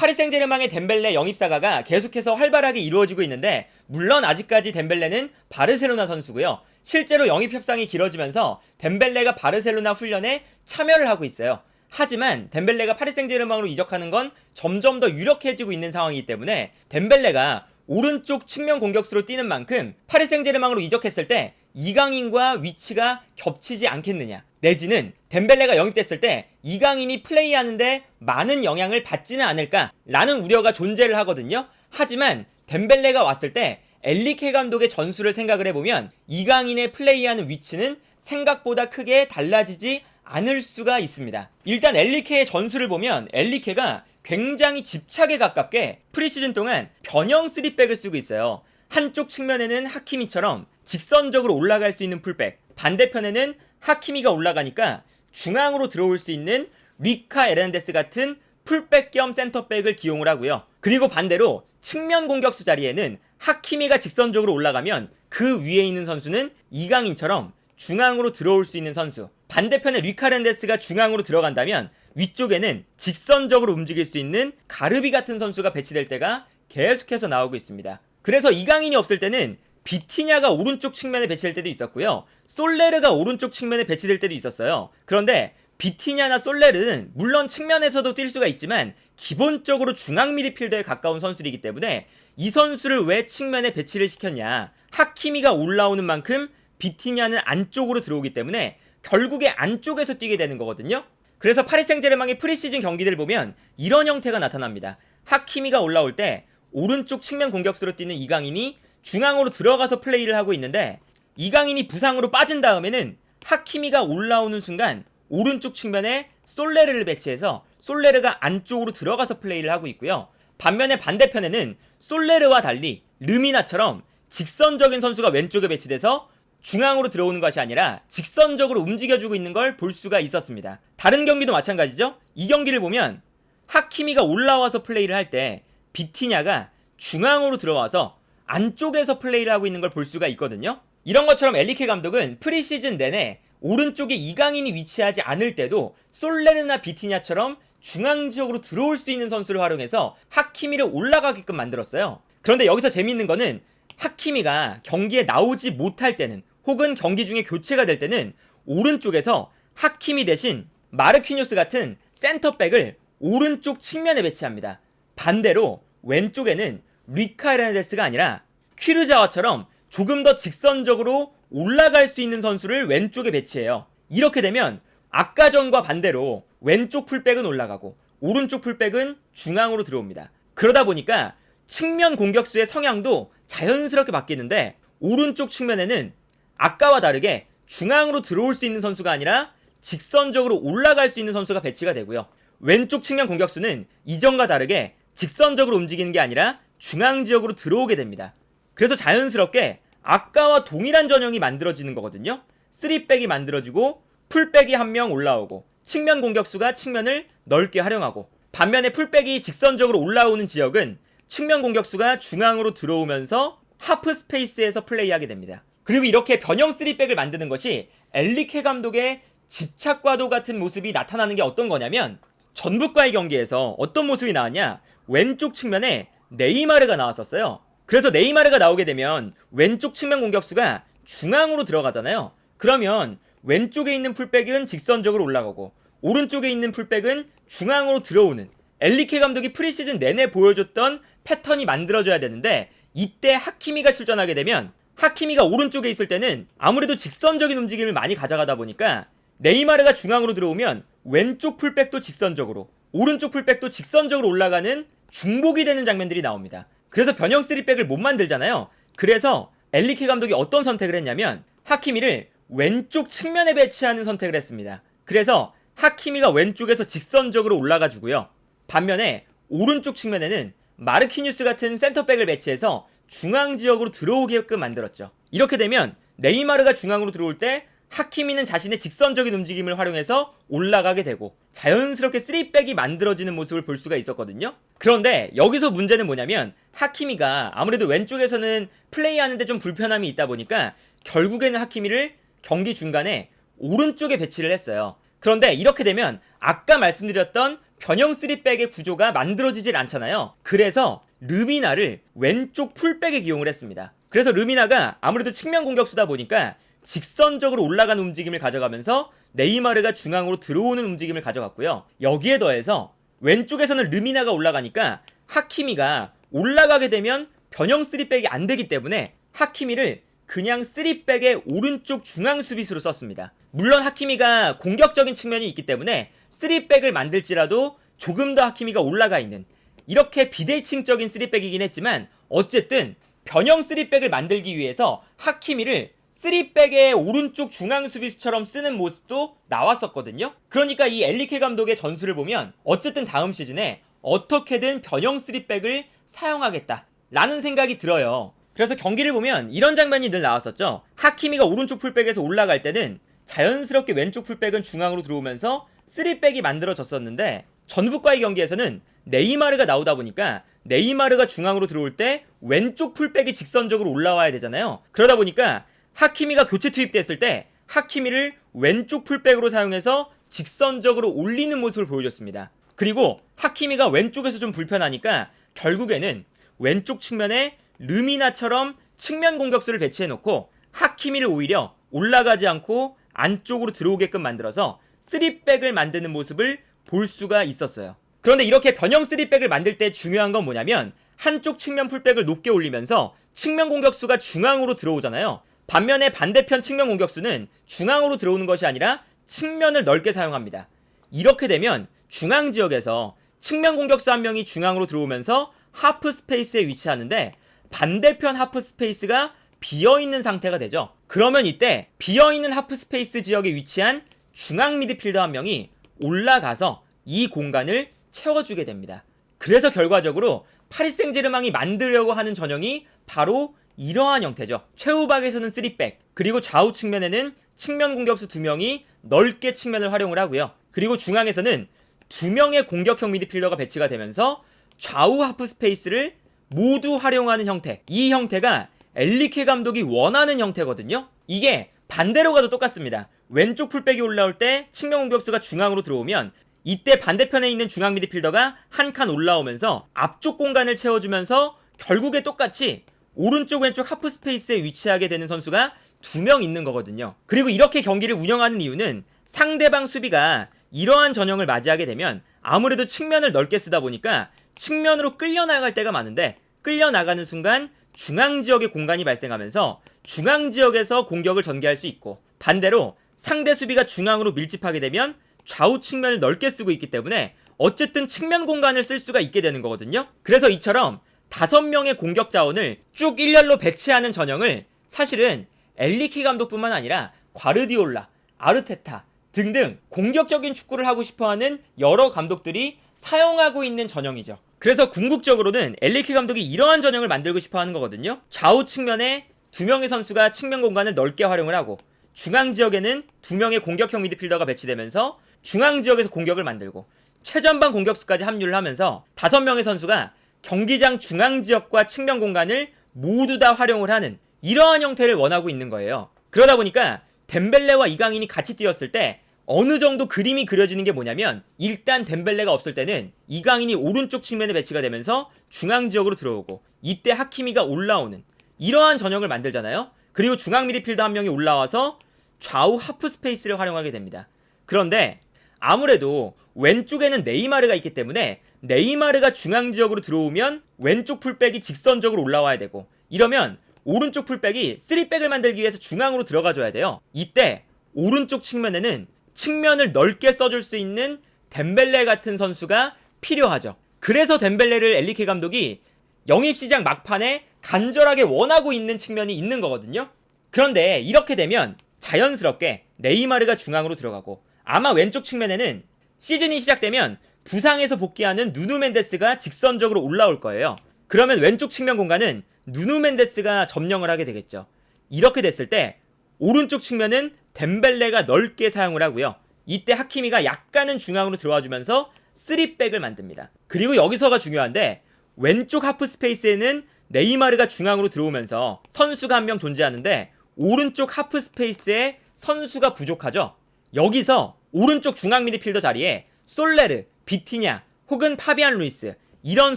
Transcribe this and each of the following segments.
파리 생제르맹의 덴벨레 영입 사가가 계속해서 활발하게 이루어지고 있는데, 물론 아직까지 덴벨레는 바르셀로나 선수고요. 실제로 영입 협상이 길어지면서 덴벨레가 바르셀로나 훈련에 참여를 하고 있어요. 하지만 덴벨레가 파리 생제르맹으로 이적하는 건 점점 더 유력해지고 있는 상황이기 때문에 덴벨레가 오른쪽 측면 공격수로 뛰는 만큼 파리 생제르맹으로 이적했을 때 이강인과 위치가 겹치지 않겠느냐, 내지는 덴벨레가 영입됐을 때 이강인이 플레이하는데 많은 영향을 받지는 않을까라는 우려가 존재를 하거든요. 하지만 덴벨레가 왔을 때 엔리케 감독의 전술을 생각을 해보면 이강인의 플레이하는 위치는 생각보다 크게 달라지지 않을 수가 있습니다. 일단 엔리케의 전술을 보면 엔리케가 굉장히 집착에 가깝게 프리시즌 동안 변형 3백을 쓰고 있어요. 한쪽 측면에는 하키미처럼 직선적으로 올라갈 수 있는 풀백, 반대편에는 하키미가 올라가니까 중앙으로 들어올 수 있는 리카 에르난데스 같은 풀백 겸 센터백을 기용을 하고요. 그리고 반대로 측면 공격수 자리에는 하키미가 직선적으로 올라가면 그 위에 있는 선수는 이강인처럼 중앙으로 들어올 수 있는 선수, 반대편에 리카 에르난데스가 중앙으로 들어간다면 위쪽에는 직선적으로 움직일 수 있는 가르비 같은 선수가 배치될 때가 계속해서 나오고 있습니다. 그래서 이강인이 없을 때는 비티냐가 오른쪽 측면에 배치될 때도 있었고요. 솔레르가 오른쪽 측면에 배치될 때도 있었어요. 그런데 비티냐나 솔레르는 물론 측면에서도 뛸 수가 있지만 기본적으로 중앙 미드필더에 가까운 선수이기 때문에 이 선수를 왜 측면에 배치를 시켰냐, 하키미가 올라오는 만큼 비티냐는 안쪽으로 들어오기 때문에 결국에 안쪽에서 뛰게 되는 거거든요. 그래서 파리 생제르맹의 프리시즌 경기들을 보면 이런 형태가 나타납니다. 하키미가 올라올 때 오른쪽 측면 공격수로 뛰는 이강인이 중앙으로 들어가서 플레이를 하고 있는데, 이강인이 부상으로 빠진 다음에는 하키미가 올라오는 순간 오른쪽 측면에 솔레르를 배치해서 솔레르가 안쪽으로 들어가서 플레이를 하고 있고요. 반면에 반대편에는 솔레르와 달리 르미나처럼 직선적인 선수가 왼쪽에 배치돼서 중앙으로 들어오는 것이 아니라 직선적으로 움직여주고 있는 걸 볼 수가 있었습니다. 다른 경기도 마찬가지죠. 이 경기를 보면 하키미가 올라와서 플레이를 할 때 비티냐가 중앙으로 들어와서 안쪽에서 플레이를 하고 있는 걸 볼 수가 있거든요. 이런 것처럼 엔리케 감독은 프리시즌 내내 오른쪽에 이강인이 위치하지 않을 때도 솔레르나 비티냐처럼 중앙 지역으로 들어올 수 있는 선수를 활용해서 하키미를 올라가게끔 만들었어요. 그런데 여기서 재밌는 거는 하키미가 경기에 나오지 못할 때는, 혹은 경기 중에 교체가 될 때는 오른쪽에서 하키미 대신 마르키뉴스 같은 센터백을 오른쪽 측면에 배치합니다. 반대로 왼쪽에는 리카 에르난데스가 아니라 퀴르자와처럼 조금 더 직선적으로 올라갈 수 있는 선수를 왼쪽에 배치해요. 이렇게 되면 아까 전과 반대로 왼쪽 풀백은 올라가고 오른쪽 풀백은 중앙으로 들어옵니다. 그러다 보니까 측면 공격수의 성향도 자연스럽게 바뀌는데, 오른쪽 측면에는 아까와 다르게 중앙으로 들어올 수 있는 선수가 아니라 직선적으로 올라갈 수 있는 선수가 배치가 되고요. 왼쪽 측면 공격수는 이전과 다르게 직선적으로 움직이는 게 아니라 중앙 지역으로 들어오게 됩니다. 그래서 자연스럽게 아까와 동일한 전형이 만들어지는 거거든요. 3백이 만들어지고 풀백이 한 명 올라오고 측면 공격수가 측면을 넓게 활용하고, 반면에 풀백이 직선적으로 올라오는 지역은 측면 공격수가 중앙으로 들어오면서 하프 스페이스에서 플레이하게 됩니다. 그리고 이렇게 변형 3백을 만드는 것이 엔리케 감독의 집착과도 같은 모습이 나타나는 게 어떤 거냐면, 전북과의 경기에서 어떤 모습이 나왔냐, 왼쪽 측면에 네이마르가 나왔었어요. 그래서 네이마르가 나오게 되면 왼쪽 측면 공격수가 중앙으로 들어가잖아요. 그러면 왼쪽에 있는 풀백은 직선적으로 올라가고 오른쪽에 있는 풀백은 중앙으로 들어오는, 엔리케 감독이 프리시즌 내내 보여줬던 패턴이 만들어져야 되는데, 이때 하키미가 출전하게 되면 하키미가 오른쪽에 있을 때는 아무래도 직선적인 움직임을 많이 가져가다 보니까 네이마르가 중앙으로 들어오면 왼쪽 풀백도 직선적으로, 오른쪽 풀백도 직선적으로 올라가는 중복이 되는 장면들이 나옵니다. 그래서 변형 3백을 못 만들잖아요. 그래서 엔리케 감독이 어떤 선택을 했냐면 하키미를 왼쪽 측면에 배치하는 선택을 했습니다. 그래서 하키미가 왼쪽에서 직선적으로 올라가 주고요. 반면에 오른쪽 측면에는 마르키뉴스 같은 센터백을 배치해서 중앙 지역으로 들어오게끔 만들었죠. 이렇게 되면 네이마르가 중앙으로 들어올 때 하키미는 자신의 직선적인 움직임을 활용해서 올라가게 되고 자연스럽게 3백이 만들어지는 모습을 볼 수가 있었거든요. 그런데 여기서 문제는 뭐냐면, 하키미가 아무래도 왼쪽에서는 플레이하는데 좀 불편함이 있다 보니까 결국에는 하키미를 경기 중간에 오른쪽에 배치를 했어요. 그런데 이렇게 되면 아까 말씀드렸던 변형 3백의 구조가 만들어지질 않잖아요. 그래서 르미나를 왼쪽 풀백에 기용을 했습니다. 그래서 르미나가 아무래도 측면 공격수다 보니까 직선적으로 올라가는 움직임을 가져가면서 네이마르가 중앙으로 들어오는 움직임을 가져갔고요. 여기에 더해서 왼쪽에서는 르미나가 올라가니까 하키미가 올라가게 되면 변형 3백이 안 되기 때문에 하키미를 그냥 3백의 오른쪽 중앙 수비수로 썼습니다. 물론 하키미가 공격적인 측면이 있기 때문에 3백을 만들지라도 조금 더 하키미가 올라가 있는 이렇게 비대칭적인 3백이긴 했지만 어쨌든 변형 3백을 만들기 위해서 하키미를 3백의 오른쪽 중앙 수비수처럼 쓰는 모습도 나왔었거든요. 그러니까 이 엘리케 감독의 전술을 보면 어쨌든 다음 시즌에 어떻게든 변형 3백을 사용하겠다라는 생각이 들어요. 그래서 경기를 보면 이런 장면이 늘 나왔었죠. 하키미가 오른쪽 풀백에서 올라갈 때는 자연스럽게 왼쪽 풀백은 중앙으로 들어오면서 3백이 만들어졌었는데 전북과의 경기에서는 네이마르가 나오다 보니까 네이마르가 중앙으로 들어올 때 왼쪽 풀백이 직선적으로 올라와야 되잖아요. 그러다 보니까 하키미가 교체 투입됐을 때 하키미를 왼쪽 풀백으로 사용해서 직선적으로 올리는 모습을 보여줬습니다. 그리고 하키미가 왼쪽에서 좀 불편하니까 결국에는 왼쪽 측면에 르미나처럼 측면 공격수를 배치해놓고 하키미를 오히려 올라가지 않고 안쪽으로 들어오게끔 만들어서 3백을 만드는 모습을 볼 수가 있었어요. 그런데 이렇게 변형 3백을 만들 때 중요한 건 뭐냐면 한쪽 측면 풀백을 높게 올리면서 측면 공격수가 중앙으로 들어오잖아요. 반면에 반대편 측면 공격수는 중앙으로 들어오는 것이 아니라 측면을 넓게 사용합니다. 이렇게 되면 중앙 지역에서 측면 공격수 한 명이 중앙으로 들어오면서 하프 스페이스에 위치하는데 반대편 하프 스페이스가 비어있는 상태가 되죠. 그러면 이때 비어있는 하프 스페이스 지역에 위치한 중앙 미드필더 한 명이 올라가서 이 공간을 채워주게 됩니다. 그래서 결과적으로 파리 생제르맹이 만들려고 하는 전형이 바로 이러한 형태죠. 최후박에서는 3백, 그리고 좌우 측면에는 측면 공격수 2명이 넓게 측면을 활용을 하고요. 그리고 중앙에서는 2명의 공격형 미드필더가 배치가 되면서 좌우 하프 스페이스를 모두 활용하는 형태. 이 형태가 엘리케 감독이 원하는 형태거든요. 이게 반대로 가도 똑같습니다. 왼쪽 풀백이 올라올 때 측면 공격수가 중앙으로 들어오면 이때 반대편에 있는 중앙 미드필더가 한 칸 올라오면서 앞쪽 공간을 채워주면서 결국에 똑같이 오른쪽 왼쪽 하프 스페이스에 위치하게 되는 선수가 2명 있는 거거든요. 그리고 이렇게 경기를 운영하는 이유는 상대방 수비가 이러한 전형을 맞이하게 되면 아무래도 측면을 넓게 쓰다 보니까 측면으로 끌려나갈 때가 많은데 끌려나가는 순간 중앙지역에 공간이 발생하면서 중앙지역에서 공격을 전개할 수 있고 반대로 상대 수비가 중앙으로 밀집하게 되면 좌우 측면을 넓게 쓰고 있기 때문에 어쨌든 측면 공간을 쓸 수가 있게 되는 거거든요. 그래서 이처럼 5명의 공격 자원을 쭉 일렬로 배치하는 전형을 사실은 엘리케 감독뿐만 아니라 과르디올라, 아르테타 등등 공격적인 축구를 하고 싶어하는 여러 감독들이 사용하고 있는 전형이죠. 그래서 궁극적으로는 엘리케 감독이 이러한 전형을 만들고 싶어하는 거거든요. 좌우 측면에 2명의 선수가 측면 공간을 넓게 활용을 하고 중앙 지역에는 2명의 공격형 미드필더가 배치되면서 중앙 지역에서 공격을 만들고 최전방 공격수까지 합류를 하면서 5명의 선수가 경기장 중앙 지역과 측면 공간을 모두 다 활용을 하는 이러한 형태를 원하고 있는 거예요. 그러다 보니까 덴벨레와 이강인이 같이 뛰었을 때 어느 정도 그림이 그려지는 게 뭐냐면 일단 덴벨레가 없을 때는 이강인이 오른쪽 측면에 배치가 되면서 중앙 지역으로 들어오고 이때 하키미가 올라오는 이러한 전형을 만들잖아요. 그리고 중앙 미드필더 한 명이 올라와서 좌우 하프 스페이스를 활용하게 됩니다. 그런데 아무래도 왼쪽에는 네이마르가 있기 때문에 네이마르가 중앙 지역으로 들어오면 왼쪽 풀백이 직선적으로 올라와야 되고 이러면 오른쪽 풀백이 3백을 만들기 위해서 중앙으로 들어가줘야 돼요. 이때 오른쪽 측면에는 측면을 넓게 써줄 수 있는 덴벨레 같은 선수가 필요하죠. 그래서 덴벨레를 엘리케 감독이 영입시장 막판에 간절하게 원하고 있는 측면이 있는 거거든요. 그런데 이렇게 되면 자연스럽게 네이마르가 중앙으로 들어가고 아마 왼쪽 측면에는 시즌이 시작되면 부상에서 복귀하는 누누 멘데스가 직선적으로 올라올 거예요. 그러면 왼쪽 측면 공간은 누누 멘데스가 점령을 하게 되겠죠. 이렇게 됐을 때 오른쪽 측면은 덴벨레가 넓게 사용을 하고요. 이때 하키미가 약간은 중앙으로 들어와주면서 3백을 만듭니다. 그리고 여기서가 중요한데 왼쪽 하프 스페이스에는 네이마르가 중앙으로 들어오면서 선수가 한 명 존재하는데 오른쪽 하프 스페이스에 선수가 부족하죠. 여기서 오른쪽 중앙 미드필더 자리에 솔레르, 비티냐 혹은 파비안 루이스 이런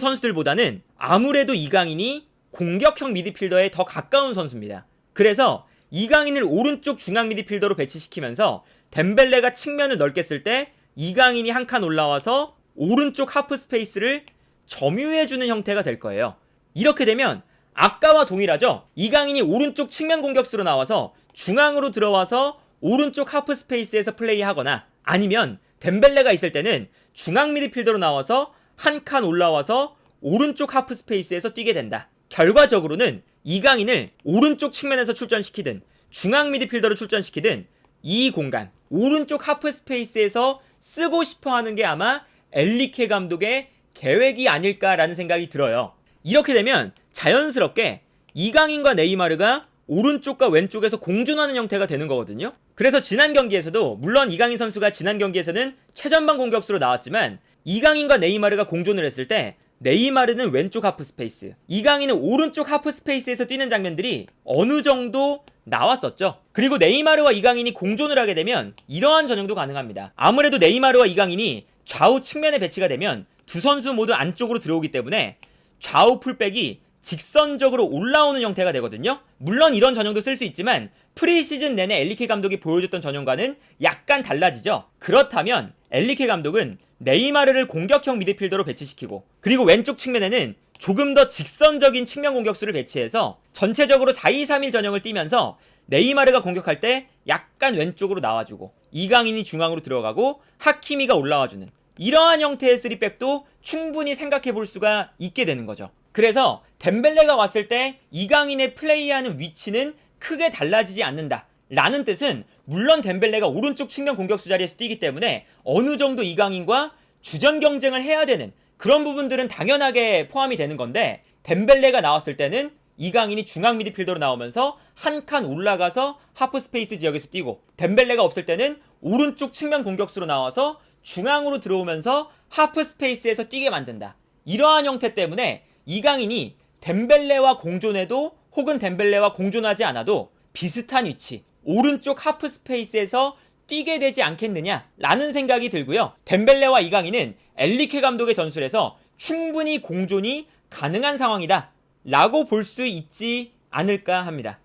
선수들보다는 아무래도 이강인이 공격형 미드필더에 더 가까운 선수입니다. 그래서 이강인을 오른쪽 중앙 미드필더로 배치시키면서 덴벨레가 측면을 넓게 쓸 때 이강인이 한 칸 올라와서 오른쪽 하프 스페이스를 점유해주는 형태가 될 거예요. 이렇게 되면 아까와 동일하죠. 이강인이 오른쪽 측면 공격수로 나와서 중앙으로 들어와서 오른쪽 하프 스페이스에서 플레이하거나 아니면 덴벨레가 있을 때는 중앙 미드필더로 나와서 한 칸 올라와서 오른쪽 하프 스페이스에서 뛰게 된다. 결과적으로는 이강인을 오른쪽 측면에서 출전시키든 중앙 미드필더로 출전시키든 이 공간 오른쪽 하프 스페이스에서 쓰고 싶어하는 게 아마 엔리케 감독의 계획이 아닐까라는 생각이 들어요. 이렇게 되면 자연스럽게 이강인과 네이마르가 오른쪽과 왼쪽에서 공존하는 형태가 되는 거거든요. 그래서 지난 경기에서도 물론 이강인 선수가 지난 경기에서는 최전방 공격수로 나왔지만 이강인과 네이마르가 공존을 했을 때 네이마르는 왼쪽 하프 스페이스, 이강인은 오른쪽 하프 스페이스에서 뛰는 장면들이 어느 정도 나왔었죠. 그리고 네이마르와 이강인이 공존을 하게 되면 이러한 전형도 가능합니다. 아무래도 네이마르와 이강인이 좌우 측면에 배치가 되면 두 선수 모두 안쪽으로 들어오기 때문에 좌우 풀백이 직선적으로 올라오는 형태가 되거든요. 물론 이런 전형도 쓸 수 있지만 프리시즌 내내 엔리케 감독이 보여줬던 전형과는 약간 달라지죠. 그렇다면 엔리케 감독은 네이마르를 공격형 미드필더로 배치시키고 그리고 왼쪽 측면에는 조금 더 직선적인 측면 공격수를 배치해서 전체적으로 4-2-3-1 전형을 띄면서 네이마르가 공격할 때 약간 왼쪽으로 나와주고 이강인이 중앙으로 들어가고 하키미가 올라와주는 이러한 형태의 3백도 충분히 생각해볼 수가 있게 되는 거죠. 그래서 덴벨레가 왔을 때 이강인의 플레이하는 위치는 크게 달라지지 않는다 라는 뜻은 물론 덴벨레가 오른쪽 측면 공격수 자리에서 뛰기 때문에 어느 정도 이강인과 주전 경쟁을 해야 되는 그런 부분들은 당연하게 포함이 되는 건데 덴벨레가 나왔을 때는 이강인이 중앙 미드필더로 나오면서 한 칸 올라가서 하프 스페이스 지역에서 뛰고 덴벨레가 없을 때는 오른쪽 측면 공격수로 나와서 중앙으로 들어오면서 하프 스페이스에서 뛰게 만든다. 이러한 형태 때문에 이강인이 덴벨레와 공존해도 혹은 덴벨레와 공존하지 않아도 비슷한 위치 오른쪽 하프 스페이스에서 뛰게 되지 않겠느냐 라는 생각이 들고요. 덴벨레와 이강인은 엔리케 감독의 전술에서 충분히 공존이 가능한 상황이다 라고 볼 수 있지 않을까 합니다.